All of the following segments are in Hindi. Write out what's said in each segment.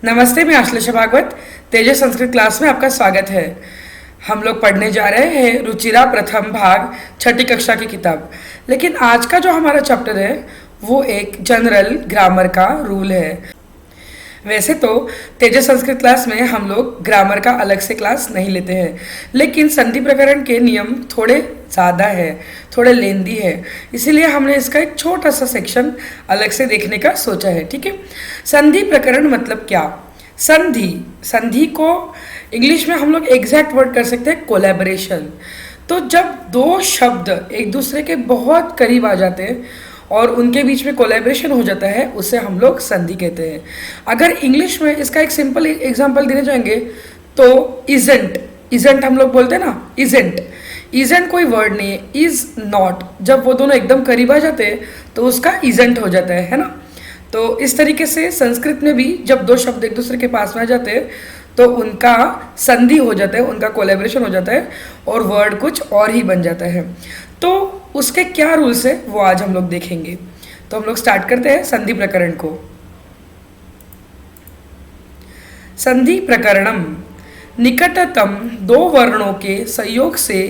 नमस्ते, मैं आश्लेषा भागवत तेजस संस्कृत क्लास में आपका स्वागत है। हम लोग पढ़ने जा रहे हैं रुचिरा प्रथम भाग छठी कक्षा की किताब। लेकिन आज का जो हमारा चैप्टर है वो एक जनरल ग्रामर का रूल है। वैसे तो तेजस संस्कृत क्लास में हम लोग ग्रामर का अलग से क्लास नहीं लेते हैं, लेकिन संधि प्रकरण के नियम थोड़े ज़्यादा है, थोड़े लेंदी है, इसीलिए हमने इसका एक छोटा सा सेक्शन अलग से देखने का सोचा है। ठीक है, संधि प्रकरण मतलब क्या? संधि संधि को इंग्लिश में हम लोग एग्जैक्ट वर्ड कर सकते हैं कोलैबोरेशन। तो जब दो शब्द एक दूसरे के बहुत करीब आ जाते हैं और उनके बीच में कोलैबोरेशन हो जाता है, उसे हम लोग संधि कहते हैं। अगर इंग्लिश में इसका एक सिंपल एग्जांपल देने जाएंगे तो इजेंट, इजेंट हम लोग बोलते हैं ना, इजेंट, इजेंट कोई वर्ड नहीं है, इज नॉट, जब वो दोनों एकदम करीब आ जाते हैं तो उसका इजेंट हो जाता है ना। तो इस तरीके से संस्कृत में भी जब दो शब्द एक दूसरे के पास में आ जाते हैं तो उनका संधि हो जाता है, उनका कोलैबोरेशन हो जाता है और वर्ड कुछ और ही बन जाता है। तो उसके क्या रूल्स है वो आज हम लोग देखेंगे। तो हम लोग स्टार्ट करते हैं संधि प्रकरण को। संधि प्रकरणम, निकटतम दो वर्णों के संयोग से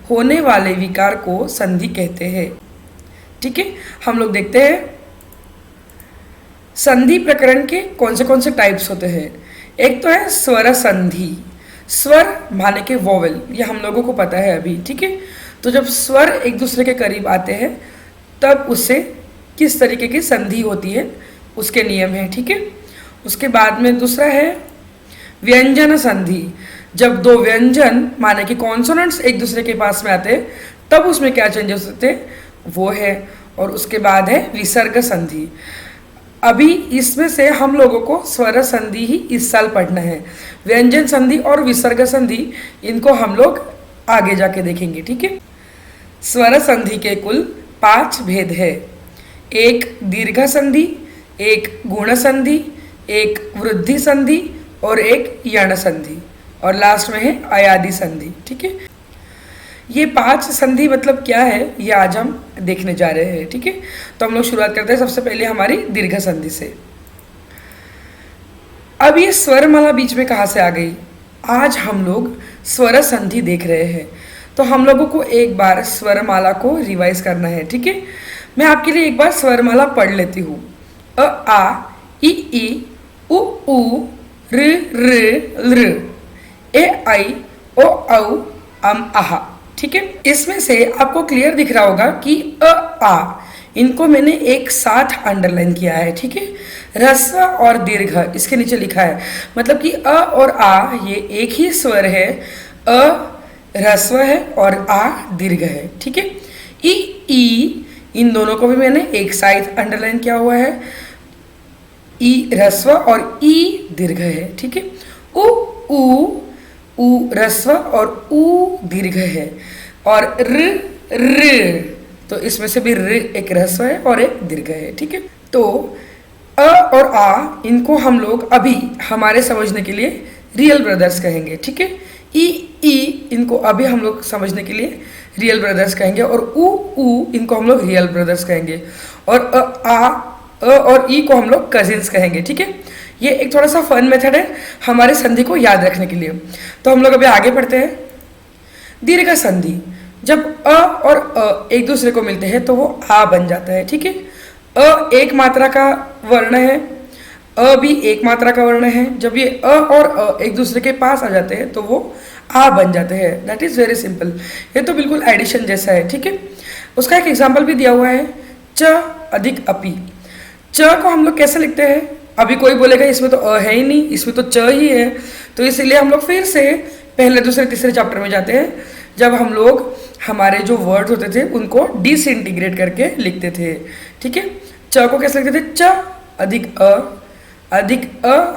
होने वाले विकार को संधि कहते हैं। ठीक है, हम लोग देखते हैं संधि प्रकरण के कौन से टाइप्स होते हैं। एक तो है स्वर संधि, स्वर माने के वोवेल, ये हम लोगों को पता है अभी। ठीक है, तो जब स्वर एक दूसरे के करीब आते हैं तब उससे किस तरीके की संधि होती है उसके नियम हैं। ठीक है, उसके बाद में दूसरा है व्यंजन संधि, जब दो व्यंजन माने कि कॉन्सोनेंट्स एक दूसरे के पास में आते हैं तब उसमें क्या चेंजेस होते हैं वो है। और उसके बाद है विसर्ग संधि। अभी इसमें से हम लोगों को स्वर संधि ही इस साल पढ़ना है। व्यंजन संधि और विसर्ग संधि इनको हम लोग आगे जाके देखेंगे। ठीक है, स्वर संधि के कुल 5 भेद है। एक दीर्घ संधि, एक गुण संधि, एक वृद्धि संधि और एक यण संधि, और लास्ट में है अयादि संधि। ठीक है, ये 5 संधि मतलब क्या है ये आज हम देखने जा रहे हैं। ठीक है, तो हम लोग शुरुआत करते हैं सबसे पहले हमारी दीर्घ संधि से। अब ये स्वरमाला बीच में कहाँ से आ गई? आज हम लोग स्वर संधि देख रहे हैं, तो हम लोगों को एक बार स्वरमाला को रिवाइज करना है। ठीक है, मैं आपके लिए एक बार स्वरमाला पढ़ लेती हूँ। अ आ इ उ ऊ ऋ ऋ लृ ए ऐ ओ औ अम आह। ठीक है, इसमें से आपको क्लियर दिख रहा होगा कि अ आ इनको मैंने एक साथ अंडरलाइन किया है। ठीक है, ह्रस्व और दीर्घ इसके नीचे लिखा है, मतलब कि अ और आ ये एक ही स्वर है। अ ह्रस्व है और आ दीर्घ है। ठीक है, ई इन दोनों को भी मैंने एक साथ अंडरलाइन किया हुआ है। ई ह्रस्व और ई दीर्घ है। ठीक है, उ ह्रस्व और उ दीर्घ है, और ऋ तो इसमें से भी ऋ एक ह्रस्व है और एक दीर्घ है। ठीक है, तो अ और आ इनको हम लोग अभी हमारे समझने के लिए रियल ब्रदर्स कहेंगे। ठीक है, ई इनको अभी हम लोग समझने के लिए रियल ब्रदर्स कहेंगे, और उ इनको हम लोग रियल ब्रदर्स कहेंगे, और अ और ई को हम लोग कजिन्स कहेंगे। ठीक है, ये एक थोड़ा सा फन मेथड है हमारे संधि को याद रखने के लिए। तो हम लोग अभी आगे बढ़ते हैं। दीर्घ संधि, जब अ और अ एक दूसरे को मिलते हैं तो वो आ बन जाता है। ठीक है, अ एक मात्रा का वर्ण है, अ भी एक मात्रा का वर्ण है। जब ये अ और अ एक दूसरे के पास आ जाते हैं तो वो आ बन जाते हैं। दैट इज वेरी सिंपल, ये तो बिल्कुल एडिशन जैसा है। ठीक है, उसका एक एग्जाम्पल भी दिया हुआ है, च अधिक अपी। च को हम लोग कैसे लिखते हैं? अभी कोई बोलेगा इसमें तो अ है ही नहीं, इसमें तो च ही है। तो इसीलिए हम लोग फिर से पहले दूसरे तीसरे चैप्टर में जाते हैं, जब हम लोग हमारे जो वर्ड होते थे उनको डिसइंटीग्रेट करके लिखते थे। ठीक है, च को कैसे लिखते थे? च अधिक अ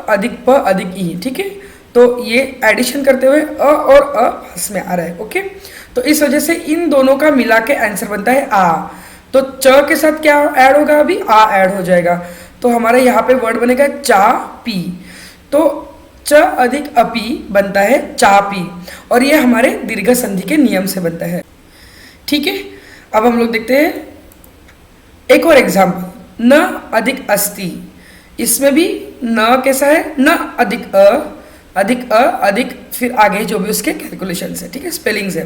अधिक प अधिक ई। ठीक है, तो ये एडिशन करते हुए अ और अ पास में आ रहा है। ओके, तो इस वजह से इन दोनों का मिला के आंसर बनता है आ। तो च के साथ क्या ऐड होगा? अभी आ ऐड हो जाएगा, तो हमारा यहाँ पे वर्ड बनेगा चा पी। तो च अधिक अपी बनता है चापी, और ये हमारे दीर्घ संधि के नियम से बनता है। ठीक है, अब हम लोग देखते हैं एक और एग्जाम्पल, न अधिक अस्ति। इसमें भी न कैसा है, न अधिक अधिक फिर आगे जो भी उसके कैलकुलेशन है, ठीक है, स्पेलिंग्स है,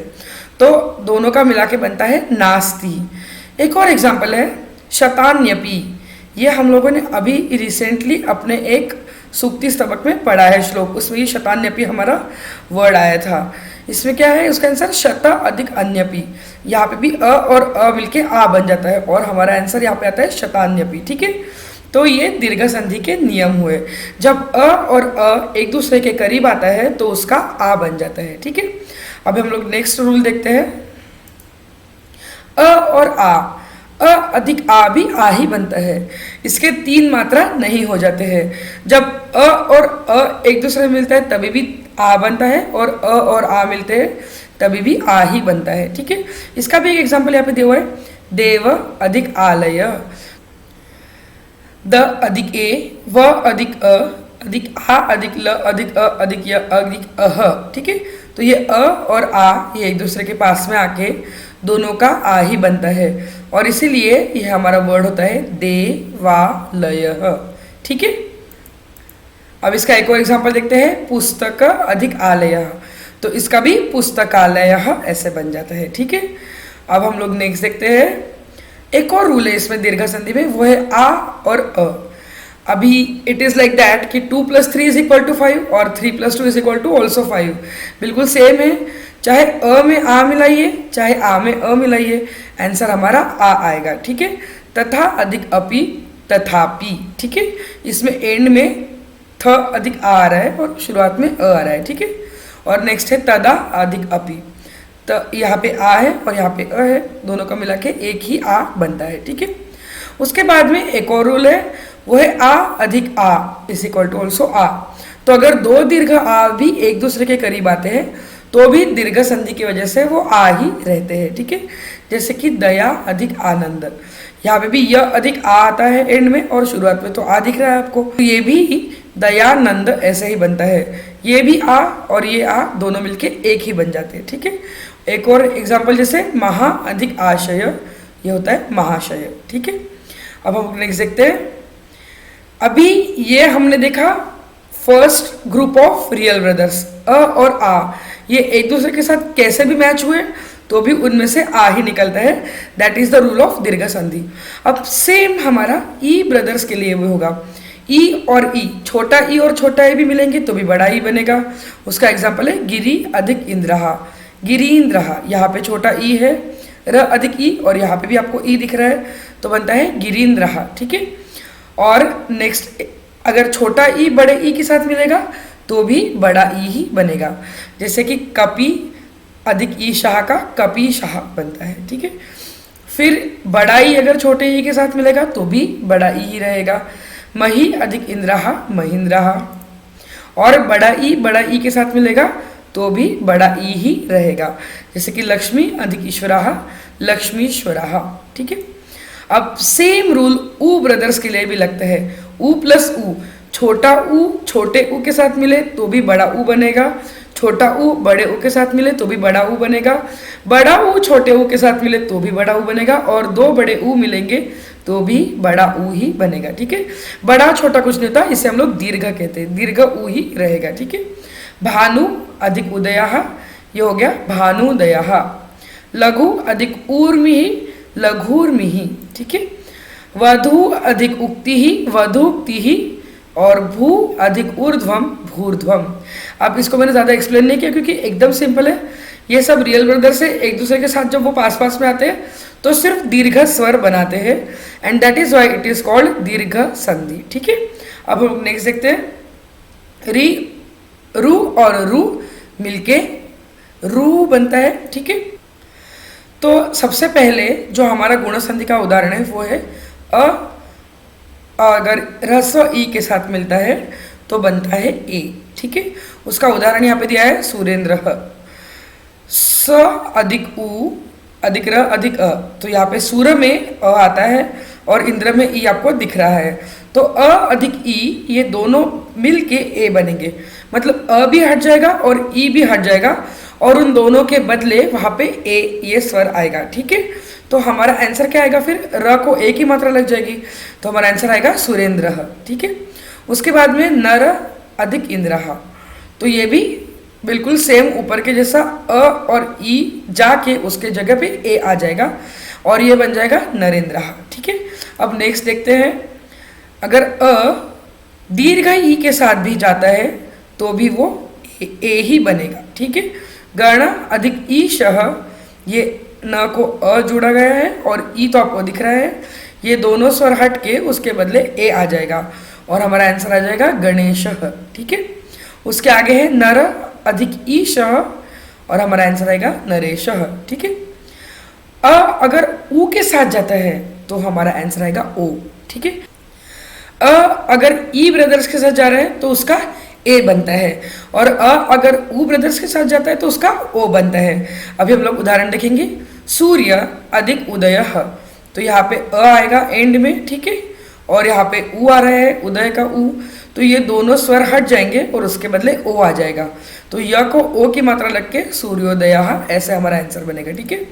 तो दोनों का मिला के बनता है नास्ति। एक और एग्जाम्पल है शतान्यपि। ये हम लोगों ने अभी रिसेंटली अपने एक सूक्ति स्तबक में पढ़ा है श्लोक, उसमें ये शतान्यपि हमारा वर्ड आया था। इसमें क्या है, उसका आंसर शत अधिक अन्यपि। यहाँ पे भी अ और अ मिलके आ बन जाता है और हमारा आंसर यहाँ पे आता है शतान्यपि, ठीक है। तो ये दीर्घ संधि के नियम हुए। जब अ और अ एक दूसरे के करीब आता है तो उसका आ बन जाता है, ठीक है। अब हम लोग नेक्स्ट रूल देखते हैं। अ और आ, अ अधिक आ भी आ ही बनता है, इसके 3 मात्रा नहीं हो जाते हैं। जब अ और अ एक दूसरे में मिलता है तभी भी आ बनता है और अ और आ मिलते हैं तभी भी आ ही बनता है, ठीक है। इसका भी एक एग्जाम्पल यहाँ पे दिया हुआ है, देव अधिक आलय, द अधिक ए, व अधिक अ अधिक आ अधिक ल अधिक अ अधिक य अधिक अह, ठीक है। तो ये अ और आ ये एक दूसरे के पास में आके दोनों का आ ही बनता है और इसीलिए ये हमारा वर्ड होता है देवालय, ठीक है। अब इसका एक और एग्जांपल देखते हैं, पुस्तक अधिक आलय, तो इसका भी पुस्तकालय ऐसे बन जाता है, ठीक है। अब हम लोग नेक्स्ट देखते हैं। एक और रूल है इसमें दीर्घ संधि में, वो है आ और अ। अभी इट इज लाइक दैट कि 2 + 3 = 5 और 3 + 2 = also 5, बिल्कुल सेम है। चाहे अ में आ मिलाइए चाहे आ में अ मिलाइए, आंसर हमारा आ आएगा, ठीक है। तथा अधिक अपि, तथापि, ठीक है। इसमें एंड में थ अधिक आ रहा है और शुरुआत में अ आ रहा है, ठीक है। और नेक्स्ट है तदा अधिक अपि, तो यहाँ पे आ है और यहाँ पे अ है, दोनों का मिला के एक ही आ बनता है, ठीक है। उसके बाद में एक और रूल है, वो है आ अधिक आ = also आ। तो अगर 2 दीर्घ आ भी एक दूसरे के करीब आते हैं तो भी दीर्घ संधि की वजह से वो आ ही रहते हैं, ठीक है। जैसे कि दया अधिक आनंद, यहाँ पे भी यह अधिक आ आता है एंड में और शुरुआत में तो आ दिख रहा है आपको, तो ये भी दयानंद ऐसे ही बनता है। ये भी आ और ये आ दोनों मिलके एक ही बन जाते हैं, ठीक है। एक और एग्जाम्पल जैसे महा अधिक आशय, ये होता है महाशय, ठीक है। अब हम नेक्स्ट देखते हैं। अभी ये हमने देखा first group of real brothers, uh और आ ये एक दूसरे के साथ कैसे भी मैच हुए तो भी उनमें से आ ही निकलता है, that is the rule of दीर्घ संधि। अब सेम हमारा ई ब्रदर्स के लिए भी होगा। ई और ई, छोटा ई और छोटा ई भी मिलेंगे तो भी बड़ा ई बनेगा। उसका एग्जाम्पल है गिरी अधिक इंद्रहा, गिरीन्द्रहा, यहाँ पे छोटा ई है, र अधिक ई और यहाँ पे भी आपको ई दिख रहा है तो बनता है गिरीन्द्रहा, ठीक है। और नेक्स्ट अगर छोटा ई बड़े ई के साथ मिलेगा तो भी बड़ा ई ही बनेगा, जैसे कि कपि अधिक ई शाह का कपि शाह बनता है, ठीक है। फिर बड़ा ई अगर छोटे ई के साथ मिलेगा तो भी बड़ा ई ही रहेगा, मही अधिक इंद्रहा महिंद्रहा। और बड़ा ई के साथ मिलेगा तो भी बड़ा ई ही रहेगा, जैसे कि लक्ष्मी अधिक ईश्वरः लक्ष्मीश्वरः, ठीक है। अब सेम रूल ऊ ब्रदर्स के लिए भी लगता है। ऊ प्लस ऊ, छोटा ऊ छोटे ऊ के साथ मिले तो भी बड़ा ऊ बनेगा, छोटा ऊ बड़े ऊ के साथ मिले तो भी बड़ा ऊ बनेगा, बड़ा ऊ छोटे ऊ के साथ मिले तो भी बड़ा ऊ बनेगा और 2 बड़े ऊ मिलेंगे तो भी बड़ा ऊ ही बनेगा, ठीक है। बड़ा छोटा कुछ नहीं होता, इसे हम लोग दीर्घ कहते हैं, दीर्घ ऊ ही रहेगा, ठीक है। भानु अधिक उदयः, ये हो गया भानुदयः। लघु अधिक ऊर्मिः लघुर्मिः, ठीक है। वधु अधिक उक्ति ही वधुक्ति ही और भू अधिक ऊर्ध्वम भूर्ध्वम। अब इसको मैंने ज़्यादा एक्सप्लेन नहीं किया क्योंकि एकदम सिंपल है। ये सब रियल ब्रदर से एक दूसरे के साथ जब वो पास पास में आते हैं तो सिर्फ दीर्घ स्वर बनाते हैं and that is why it is called दीर्घ संधि, ठीक है। अब हम नेक्स्ट देखते हैं। री रू और रू मिलके रू बनता है, ठीक है। तो सबसे पहले जो हमारा गुण संधि का उदाहरण है वो है अ, अगर ह्रस्व ई के साथ मिलता है तो बनता है ए, ठीक है। उसका उदाहरण यहाँ पे दिया है सुरेंद्र। स अधिक उ अधिक र अधिक अ, तो यहाँ पे सूर में अ आता है और इंद्र में ई आपको दिख रहा है, तो अ अधिक ई ये दोनों मिल के ए बनेंगे, मतलब अ भी हट जाएगा और ई भी हट जाएगा और उन दोनों के बदले वहाँ पे ए ये स्वर आएगा, ठीक है। तो हमारा आंसर क्या आएगा फिर, र को एक ही मात्रा लग जाएगी, तो हमारा आंसर आएगा सुरेंद्र। ठीक है। उसके बाद में नर अधिक इंद्र, तो ये भी बिल्कुल सेम ऊपर के जैसा अ और ई जाके उसके जगह पे ए आ जाएगा और ये बन जाएगा नरेंद्र। ठीक है। अब नेक्स्ट देखते हैं, अगर अ दीर्घ ई के साथ भी जाता है तो भी वो ए ही बनेगा। ठीक है। गण अधिक ईशः, ये न को अ जोड़ा गया है और ई तो आपको दिख रहा है, ये दोनों स्वर हट के उसके बदले ए आ जाएगा और हमारा आंसर आ जाएगा गणेशः। ठीक है। उसके आगे है नर अधिक ईशः और हमारा आंसर आएगा नरेशः। ठीक है। अ अगर ऊ के साथ जाता है तो हमारा आंसर आएगा ओ। ठीक है। अ अगर ई ब्रदर्स के साथ जा रहे हैं तो उसका ए बनता है और अ अगर ऊ ब्रदर्स के साथ जाता है तो उसका ओ बनता है। अभी हम लोग उदाहरण देखेंगे, सूर्य अधिक उदय, तो यहाँ पे अ आएगा एंड में। ठीक है। और यहाँ पे ऊ आ रहा है, उदय का ऊ, तो ये दोनों स्वर हट जाएंगे और उसके बदले ओ आ जाएगा, तो य को ओ की मात्रा लग के सूर्योदय, ऐसे हमारा आंसर बनेगा। ठीक है।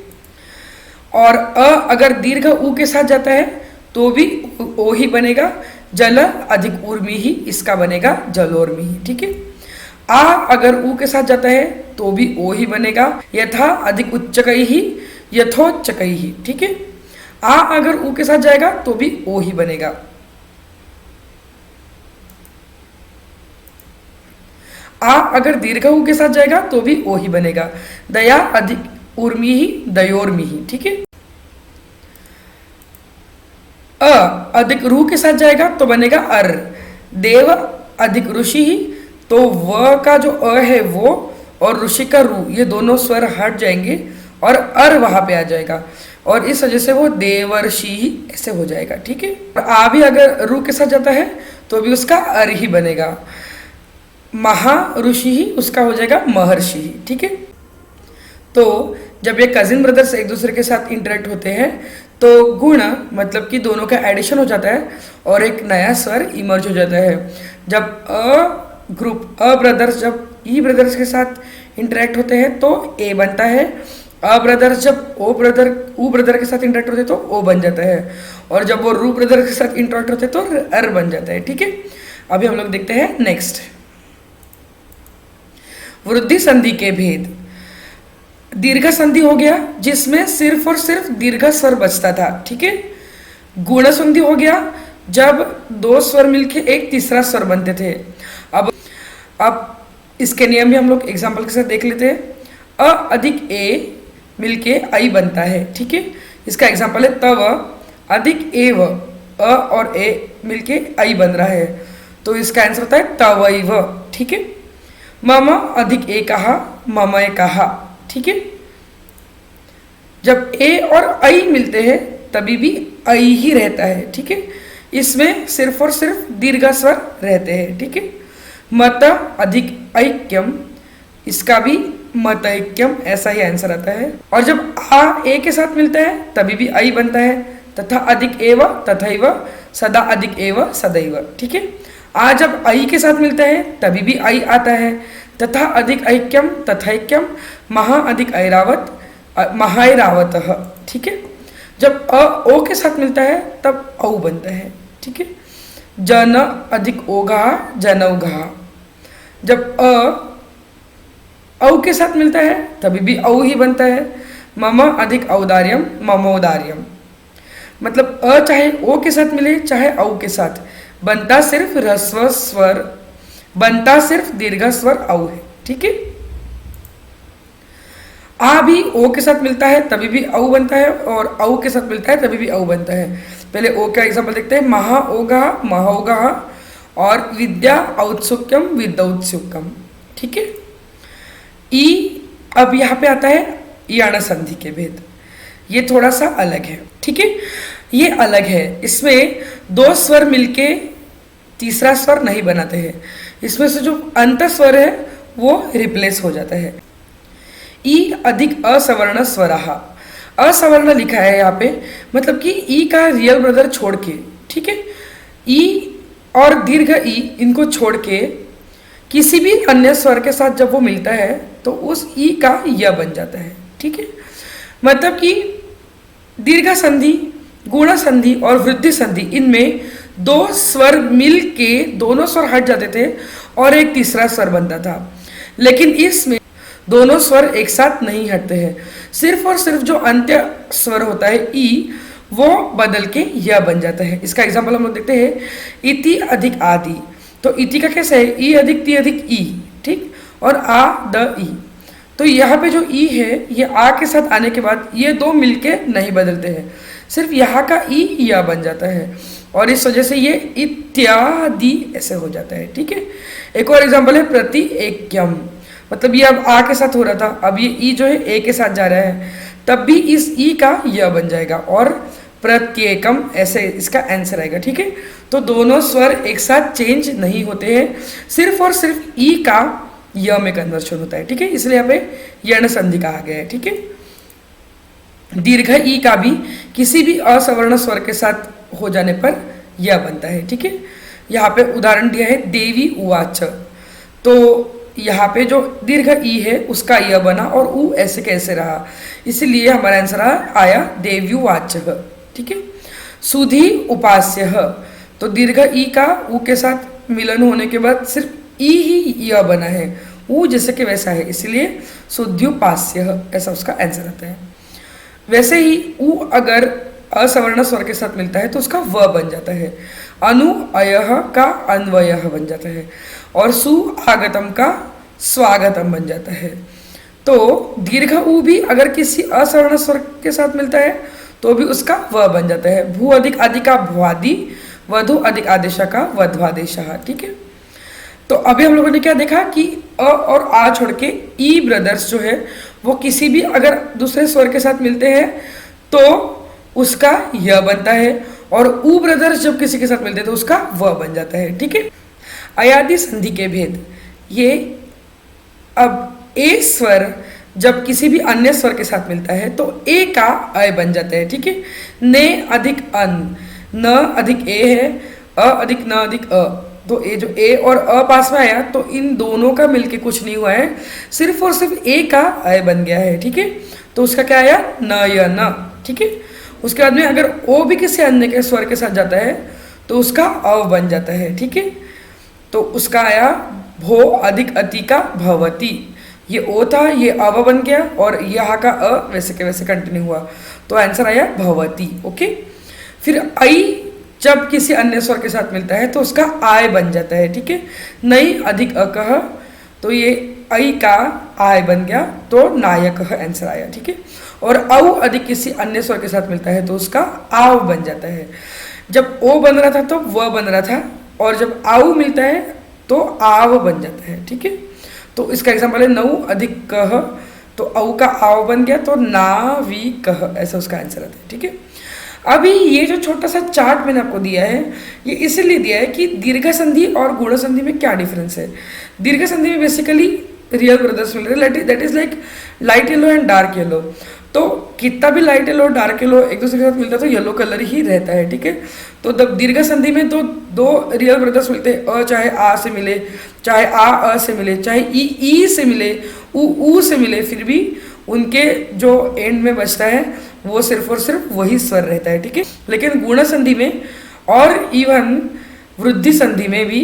और अ अगर दीर्घ ऊ के साथ जाता है तो भी ओ ही बनेगा, जल अधिक उर्मी ही, इसका बनेगा जलोर्मी ही। ठीक है। आ अगर ऊ के साथ जाता है तो भी ओ ही बनेगा, यथा अधिक उच्चकई ही, यथोच्चकई ही। ठीक है। आ अगर ऊ के साथ जाएगा तो भी ओ ही बनेगा। आ अगर दीर्घ ऊ के साथ जाएगा तो भी ओ ही बनेगा, दया अधिक उर्मी ही, दयोर्मी ही। ठीक है। अ अधिक रू के साथ जाएगा तो बनेगा अर, देव अधिक ऋषि ही, तो व का जो अ है वो और ऋषि का रू, ये दोनों स्वर हट जाएंगे और अर वहां पे आ जाएगा और इस वजह से वो देवर्षि ही ऐसे हो जाएगा। ठीक है। और आ भी अगर रू के साथ जाता है तो भी उसका अर ही बनेगा, महा ऋषि ही उसका हो जाएगा महर्षि ही। ठीक है। तो जब ये कजिन ब्रदर्स एक दूसरे के साथ इंटरेक्ट होते हैं तो गुण मतलब कि दोनों का एडिशन हो जाता है और एक नया स्वर इमर्ज हो जाता है। जब अ ब्रदर्स जब ई ब्रदर्स के साथ इंटरेक्ट होते हैं तो ए बनता है, अ ब्रदर्स जब ऊ ब्रदर के साथ इंटरेक्ट होते हैं तो ओ बन जाता है और जब वो रू ब्रदर के साथ इंटरेक्ट होते हैं तो अर बन जाता है। ठीक है। अभी हम लोग देखते हैं नेक्स्ट, वृद्धि संधि के भेद। दीर्घ संधि हो गया जिसमें सिर्फ और सिर्फ दीर्घ स्वर बचता था। ठीक है। गुण संधि हो गया जब दो स्वर मिलके एक तीसरा स्वर बनते थे। अब इसके नियम भी हम लोग एग्जाम्पल के साथ देख लेते हैं। अ अधिक ए मिलके आई बनता है। ठीक है। इसका एग्जाम्पल है तव अधिक एव, अ और ए मिलके आई बन रहा है, तो इसका आंसर होता है तवैव। ठीक है। मम अधिक ए कहा, ममय कहा। ठीक है। जब ए और आई मिलते हैं तभी भी आई ही रहता है। ठीक है। इसमें सिर्फ और सिर्फ दीर्घ स्वर रहते हैं। ठीक है। मत अधिक ऐक्यम, इसका भी मत ऐक्यम, ऐसा ही आंसर आता है। और जब आ ए के साथ मिलता है तभी भी आई बनता है, तथा अधिक एव तथैव, सदा अधिक एव सदैव। ठीक है। आ जब आई के साथ मिलता है तभी भी आई आता है, तथा अधिक ऐक्यम तथैक्यम, महा अधिक ऐरावत, महाऐरावत। ठीक है। जब अ ओ के साथ मिलता है तब औ बनता है। ठीक है। जन अधिक ओघा, जनौघा। जब औ के साथ मिलता है तभी भी औ ही बनता है, मम अधिक औदार्यम, ममोदार्यम। मतलब अ चाहे ओ के साथ मिले चाहे औ के साथ, बनता सिर्फ ह्रस्व स्वर, बनता सिर्फ दीर्घ स्वर औ है। ठीक है। आ भी ओ के साथ मिलता है तभी भी औ बनता है और औ के साथ मिलता है तभी भी औ बनता है। पहले ओ का एग्जांपल देखते हैं, महा ओगा, महोगा और विद्या औत्सुक्यम, विद्यौत्सुक्यम। ठीक है। ई अब यहाँ पे आता है यण संधि के भेद, ये थोड़ा सा अलग है। ठीक है। ये अलग है, इसमें दो स्वर मिलके तीसरा स्वर नहीं बनाते हैं, इसमें से जो अंत स्वर है वो रिप्लेस हो जाता है। ई अधिक असवर्ण स्वरहा, असवर्ण लिखा है यहाँ पे, मतलब कि ई का रियल ब्रदर छोड़ के। ठीक है। ई और दीर्घ ई इनको छोड़ के किसी भी अन्य स्वर के साथ जब वो मिलता है तो उस ई का य बन जाता है। ठीक है। मतलब कि दीर्घ संधि, गुण संधि और वृद्धि संधि, इनमें दो स्वर मिल के दोनों स्वर हट जाते थे और एक तीसरा स्वर बनता था। लेकिन इसमें दोनों स्वर एक साथ नहीं हटते हैं, सिर्फ और सिर्फ जो अंत्य स्वर होता है ई, वो बदल के य बन जाता है। इसका एग्जाम्पल हम लोग देखते हैं, इति अधिक आदि। तो इति का कैसे है, ई अधिक ती अधिक ई, ठीक, और आ द ई। तो यहाँ पे जो ई है ये आ के साथ आने के बाद ये दो मिलके नहीं बदलते हैं, सिर्फ यहाँ का ई या बन जाता है और इस वजह से ये इत्यादि ऐसे हो जाता है। ठीक है, एक और एग्जाम्पल है प्रति एकम, मतलब ये अब आ के साथ हो रहा था, अब ये ई जो है ए के साथ जा रहा है, तब भी इस ई का य बन जाएगा और प्रत्येकम ऐसे इसका आंसर आएगा। ठीक है, तो दोनों स्वर एक साथ चेंज नहीं होते हैं, सिर्फ और सिर्फ ई का य में कन्वर्शन होता है। ठीक है, इसलिए यहाँ पे यण संधि कहा गया है। ठीक है, दीर्घ ई का भी किसी भी असवर्ण स्वर के साथ हो जाने पर यह बनता है। ठीक है, यहाँ पे उदाहरण दिया है देवी उवाच, तो यहाँ पे जो दीर्घ ई है उसका यह बना और उ ऐसे कैसे रहा, इसलिए हमारा आंसर आया देव्युवाच। ठीक है, सुधि उपास्य, तो दीर्घ ई का उ के साथ मिलन होने के बाद सिर्फ ई ही यह बना है, उ जैसे कि वैसा है, इसलिए सुध्युपास्य ऐसा उसका आंसर आता है। वैसे ही उ अगर असवर्ण स्वर के साथ मिलता है तो उसका व बन जाता है, अनु अयह का अन्वयः बन जाता है और सु आगतम का स्वागतम बन जाता है। तो दीर्घ उ भी अगर किसी असवर्ण स्वर के साथ मिलता है तो भी उसका व बन जाता है, भू अधिक आदि का भुआदि, वधु अधिक आदेश का वध्वादेश। ठीक है, तो अभी हम लोगों ने क्या देखा कि अ और आ छोड़ के ई ब्रदर्स जो है वो किसी भी अगर दूसरे स्वर के साथ मिलते हैं तो उसका य बनता है और उ ब्रदर्स जब किसी के साथ मिलते हैं तो उसका व बन जाता है। ठीक है, अयादि संधि के भेद, ये अब ए स्वर जब किसी भी अन्य स्वर के साथ मिलता है तो ए का अय बन जाता है। ठीक है, ने अधिक अन, न अधिक ए है, अ अधिक न अधिक अ, तो ए जो ए और अ पास में आया तो इन दोनों का मिलके कुछ नहीं हुआ है, सिर्फ और सिर्फ ए का अय बन गया है। ठीक है, तो उसका क्या आया, न या न। ठीक है, उसके बाद में अगर ओ भी किसी अन्य के स्वर के साथ जाता है तो उसका अव बन जाता है। ठीक है, तो उसका आया भो अधिक अति का भवती, ये ओ था ये अव बन गया और यहाँ का अ वैसे के वैसे कंटिन्यू हुआ, तो आंसर आया भवती। ओके, फिर आई जब किसी अन्य स्वर के साथ मिलता है तो उसका आय बन जाता है। ठीक है, नई अधिक अकह, तो ये आई का आय बन गया तो नायक आंसर आया। ठीक है, और औ अधिक किसी अन्य स्वर के साथ मिलता है तो उसका आव बन जाता है। जब ओ बन रहा था तो व बन रहा था और जब आव मिलता है तो आव बन जाता है। ठीक है, तो इसका एग्जाम्पल है नौ अधिक कह, तो औ का आव बन गया तो नाविकः ऐसा उसका आंसर आता है। ठीक है, अभी ये जो छोटा सा चार्ट मैंने आपको दिया है ये इसलिए दिया है कि दीर्घ संधि और गुण संधि में क्या डिफरेंस है। दीर्घ संधि में बेसिकली रियल ब्रदर्स मिल रहे हैं, that is like light yellow and dark yellow, तो कितना भी लाइट येलो और डार्क येलो एक दूसरे के साथ मिलता है तो येलो कलर ही रहता है। ठीक है, तो जब दीर्घ संधि में तो दो रियल ब्रदर्स मिलते हैं, अ चाहे आ से मिले, चाहे आ से मिले, चाहे ई से मिले, उ से मिले, फिर भी उनके जो एंड में बचता है वो सिर्फ और सिर्फ वही स्वर रहता है। ठीक है, लेकिन गुण संधि में और इवन वृद्धि संधि में भी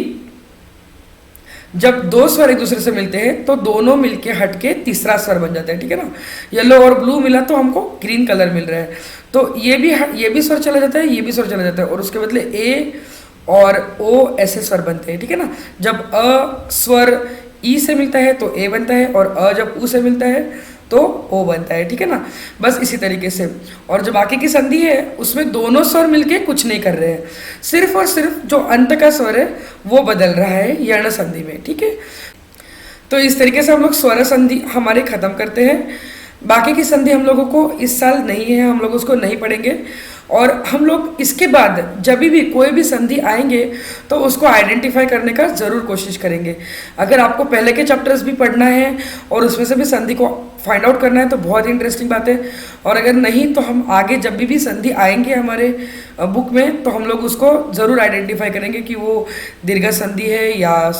जब दो स्वर एक दूसरे से मिलते हैं तो दोनों मिलके हटके तीसरा स्वर बन जाता है। ठीक है ना, येलो और ब्लू मिला तो हमको ग्रीन कलर मिल रहा है, तो ये भी स्वर चला जाता है, ये भी स्वर चला जाता है और उसके बदले ए और ओ ऐसे स्वर बनते हैं। ठीक है ना, जब अ स्वर ई से मिलता है तो ए बनता है और अ जब उ से मिलता है तो ओ बनता है। ठीक है ना, बस इसी तरीके से। और जो बाकी की संधि है उसमें दोनों स्वर मिलके कुछ नहीं कर रहे हैं, सिर्फ और सिर्फ जो अंत का स्वर है वो बदल रहा है यण संधि में। ठीक है, तो इस तरीके से हम लोग स्वर संधि हमारे खत्म करते हैं। बाकी की संधि हम लोगों को इस साल नहीं है, हम लोग उसको नहीं पढ़ेंगे और हम लोग इसके बाद जब भी कोई भी संधि आएंगे तो उसको आइडेंटिफाई करने का ज़रूर कोशिश करेंगे। अगर आपको पहले के चैप्टर्स भी पढ़ना है और उसमें से भी संधि को फाइंड आउट करना है तो बहुत ही इंटरेस्टिंग बात है, और अगर नहीं तो हम आगे जब भी संधि आएंगे हमारे बुक में तो हम लोग उसको ज़रूर आइडेंटिफाई करेंगे कि वो दीर्घ संधि है या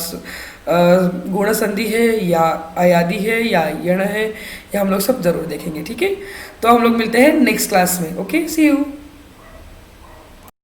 गुण संधि है या अयादि है या यण है, या हम लोग सब जरूर देखेंगे। ठीक है, तो हम लोग मिलते हैं नेक्स्ट क्लास में। Okay, see you.